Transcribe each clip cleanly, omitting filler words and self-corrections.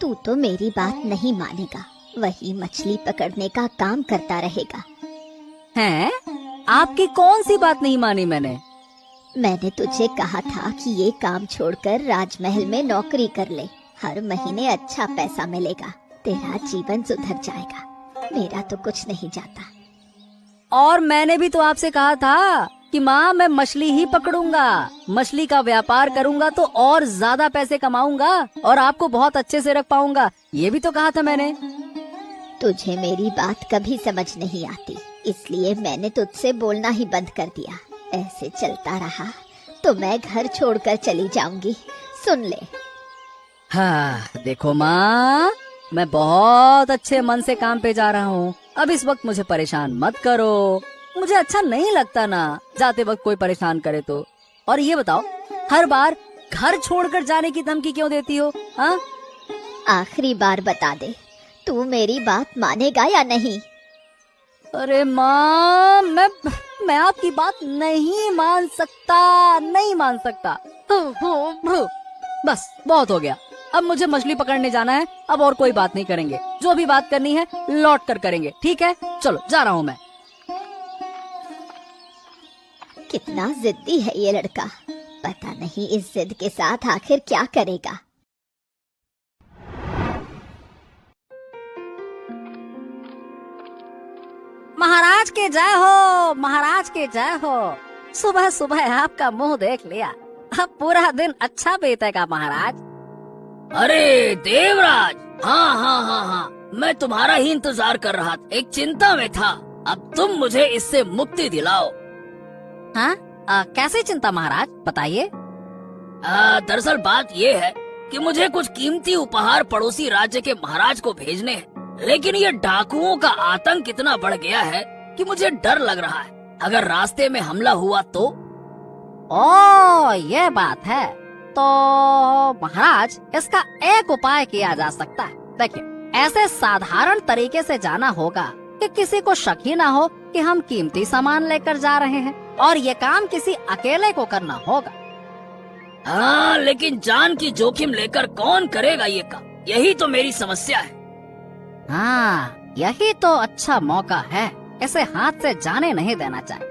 तू तो मेरी बात नहीं मानेगा, वही मछली पकड़ने का काम करता रहेगा। हैं? आपकी कौन सी बात नहीं मानी मैंने? मैंने तुझे कहा था कि ये काम छोड़कर राजमहल में नौकरी कर ले, हर महीने अच्छा पैसा मिलेगा, तेरा जीवन सुधर जाएगा। मेरा तो कुछ नहीं जाता। और मैंने भी तो आपसे कहा था कि माँ मैं मछली ही पकड़ूंगा, मछली का व्यापार करूंगा तो और ज्यादा पैसे कमाऊंगा और आपको बहुत अच्छे से रख पाऊंगा, ये भी तो कहा था मैंने। तुझे मेरी बात कभी समझ नहीं आती, इसलिए मैंने तुझसे बोलना ही बंद कर दिया। ऐसे चलता रहा तो मैं घर छोड़कर चली जाऊंगी, सुन ले। हाँ देखो माँ, मैं बहुत अच्छे मन से काम पे जा रहा हूँ, अब इस वक्त मुझे परेशान मत करो। मुझे अच्छा नहीं लगता ना जाते वक्त कोई परेशान करे तो। और ये बताओ, हर बार घर छोड़कर जाने की धमकी क्यों देती हो? हाँ, आखिरी बार बता दे, तू मेरी बात मानेगा या नहीं? अरे माँ, मैं आपकी बात नहीं मान सकता, नहीं मान सकता। बस बहुत हो गया, अब मुझे मछली पकड़ने जाना है, अब और कोई बात नहीं करेंगे, जो भी बात करनी है लौट कर करेंगे, ठीक है? चलो जा रहा हूँ मैं। कितना जिद्दी है ये लड़का, पता नहीं इस जिद के साथ आखिर क्या करेगा। महाराज के जय हो, महाराज के जय हो। सुबह सुबह आपका मुंह देख लिया, अब पूरा दिन अच्छा बीतेगा महाराज। अरे देवराज, हाँ हाँ हाँ हाँ, मैं तुम्हारा ही इंतजार कर रहा था, एक चिंता में था। अब तुम मुझे इससे मुक्ति दिलाओ। हाँ, कैसे चिंता महाराज, बताइए। दरअसल बात ये है कि मुझे कुछ कीमती उपहार पड़ोसी राज्य के महाराज को भेजने हैं, लेकिन ये डाकुओं का आतंक इतना बढ़ गया है कि मुझे डर लग रहा है, अगर रास्ते में हमला हुआ तो। ओ ये बात है, तो महाराज इसका एक उपाय किया जा सकता है। देखिए, ऐसे साधारण तरीके से जाना होगा कि किसी को शक ही ना हो कि हम कीमती सामान लेकर जा रहे हैं, और ये काम किसी अकेले को करना होगा। हाँ, लेकिन जान की जोखिम लेकर कौन करेगा ये काम, यही तो मेरी समस्या है। हाँ, यही तो अच्छा मौका है, इसे हाथ से जाने नहीं देना चाहिए।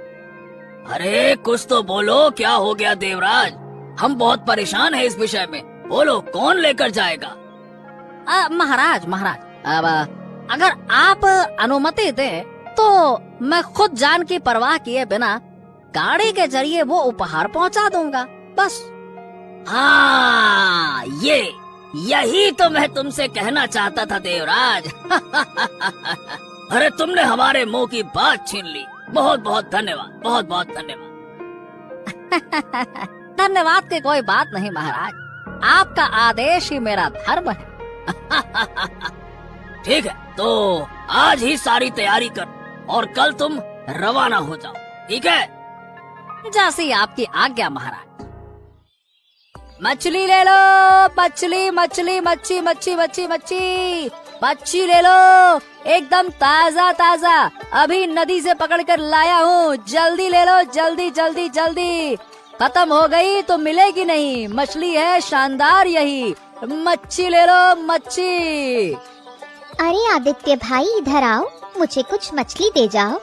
अरे कुछ तो बोलो, क्या हो गया देवराज? हम बहुत परेशान हैं इस विषय में, बोलो कौन लेकर जाएगा? महाराज, अब अगर आप अनुमति दें तो मैं खुद जान की परवाह किए बिना गाड़ी के जरिए वो उपहार पहुंचा दूंगा, बस। हाँ, यही तो मैं तुमसे कहना चाहता था देवराज। अरे तुमने हमारे मुंह की बात छीन ली, बहुत बहुत धन्यवाद, बहुत बहुत धन्यवाद। धन्यवाद की कोई बात नहीं महाराज, आपका आदेश ही मेरा धर्म है। ठीक है, तो आज ही सारी तैयारी कर और कल तुम रवाना हो जाओ, ठीक है? जैसी आपकी आज्ञा महाराज। मछली ले लो, मछली मछली मच्छी मच्छी मच्छी मच्छी मच्छी ले लो, एकदम ताजा ताजा, अभी नदी से पकड़ कर लाया हूँ, जल्दी ले लो, जल्दी जल्दी जल्दी, खत्म हो गई तो मिलेगी नहीं, मछली है शानदार यही, मच्छी ले लो मच्छी। अरे आदित्य भाई, इधर आओ, मुझे कुछ मछली दे जाओ।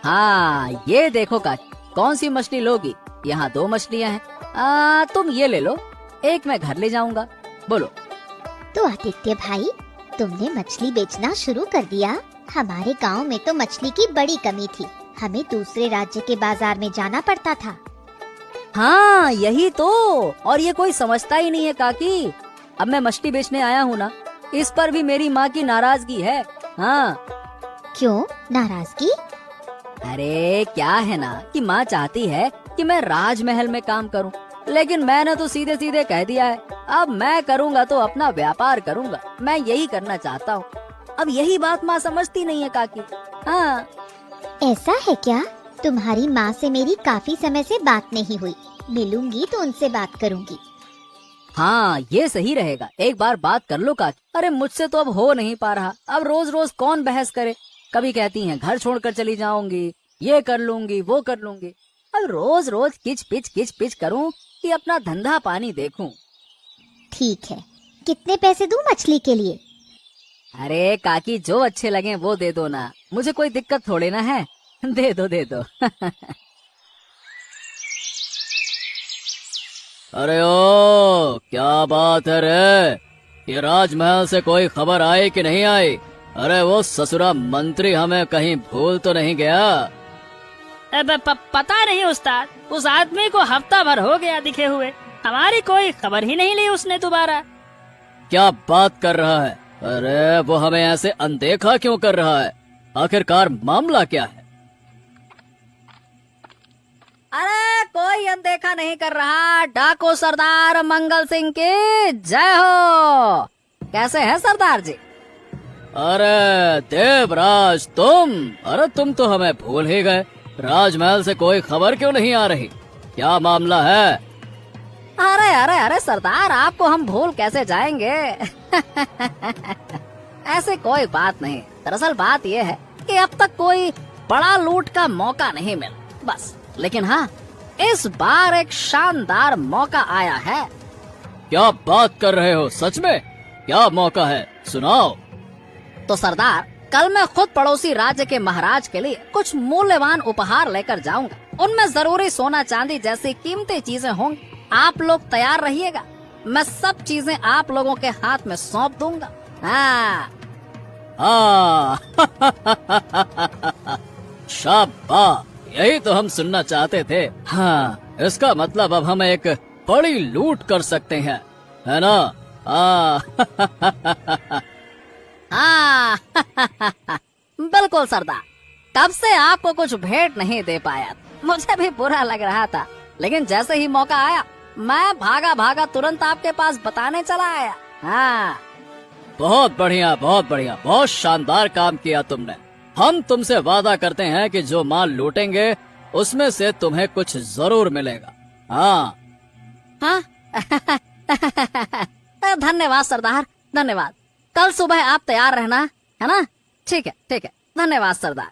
हाँ, ये देखो काकी, कौन सी मछली लोगी? यहाँ 2 मछलियाँ हैं, तुम ये ले लो, एक मैं घर ले जाऊंगा, बोलो। तो आदित्य भाई, तुमने मछली बेचना शुरू कर दिया? हमारे गांव में तो मछली की बड़ी कमी थी, हमें दूसरे राज्य के बाजार में जाना पड़ता था। हाँ यही तो, और ये कोई समझता ही नहीं है काकी, अब मैं मछली बेचने आया हूँ ना, इस पर भी मेरी माँ की नाराजगी है। हाँ। क्यों नाराजगी? अरे क्या है ना कि माँ चाहती है कि मैं राजमहल में काम करूं, लेकिन मैंने तो सीधे सीधे कह दिया है, अब मैं करूंगा तो अपना व्यापार करूंगा, मैं यही करना चाहता हूँ। अब यही बात माँ समझती नहीं है काकी। हाँ। ऐसा है क्या? तुम्हारी माँ से मेरी काफी समय से बात नहीं हुई, मिलूंगी तो उनसे बात करूंगी। हाँ ये सही रहेगा, एक बार बात कर लो काकी। अरे मुझसे तो अब हो नहीं पा रहा, अब रोज रोज कौन बहस करे, कभी कहती हैं घर छोड़कर चली जाऊंगी, ये कर लूंगी वो कर लूंगी, अब रोज रोज किच पिच करूं कि अपना धंधा पानी देखूं। ठीक है, कितने पैसे दूं मछली के लिए? अरे काकी, जो अच्छे लगे वो दे दो ना, मुझे कोई दिक्कत थोड़ी ना है। दे दो दे दो। अरे ओ, क्या बात है रे? ये राजमहल से कोई खबर आई कि नहीं आई? अरे वो ससुरा मंत्री हमें कहीं भूल तो नहीं गया? पता नहीं उस्ताद, उस आदमी को हफ्ता भर हो गया दिखे हुए, हमारी कोई खबर ही नहीं ली उसने दोबारा। क्या बात कर रहा है? अरे वो हमें ऐसे अनदेखा क्यों कर रहा है? आखिरकार मामला क्या है? अरे कोई अनदेखा नहीं कर रहा। डाको सरदार मंगल सिंह की जय हो। कैसे हैं सरदार जी? अरे देवराज तुम? अरे तुम तो हमें भूल ही गए। राजमहल से कोई खबर क्यों नहीं आ रही? क्या मामला है? अरे अरे अरे सरदार, आपको हम भूल कैसे जाएंगे? ऐसे कोई बात नहीं। दरअसल बात यह है कि अब तक कोई बड़ा लूट का मौका नहीं मिला, बस। लेकिन हाँ, इस बार एक शानदार मौका आया है। क्या बात कर रहे हो? सच में? क्या मौका है? सुनाओ। तो सरदार, कल मैं खुद पड़ोसी राज्य के महाराज के लिए कुछ मूल्यवान उपहार लेकर जाऊंगा। उनमें जरूरी सोना चांदी जैसी कीमती चीजें होंगी। आप लोग तैयार रहिएगा, मैं सब चीजें आप लोगों के हाथ में सौंप दूंगा। हाँ। शाबाश, यही तो हम सुनना चाहते थे। हाँ, इसका मतलब अब हम एक बड़ी लूट कर सकते हैं, है ना? हाँ। बिल्कुल सरदार, तब से आपको कुछ भेंट नहीं दे पाया, मुझे भी बुरा लग रहा था। लेकिन जैसे ही मौका आया, मैं भागा भागा तुरंत आपके पास बताने चला आया। हाँ। बहुत बढ़िया, बहुत बढ़िया, बहुत शानदार काम किया तुमने। हम तुमसे वादा करते हैं कि जो माल लूटेंगे उसमें से तुम्हें कुछ जरूर मिलेगा। हाँ। हाँ। धन्यवाद सरदार, धन्यवाद। कल सुबह आप तैयार रहना, है ना? ठीक है, ठीक है। धन्यवाद सरदार।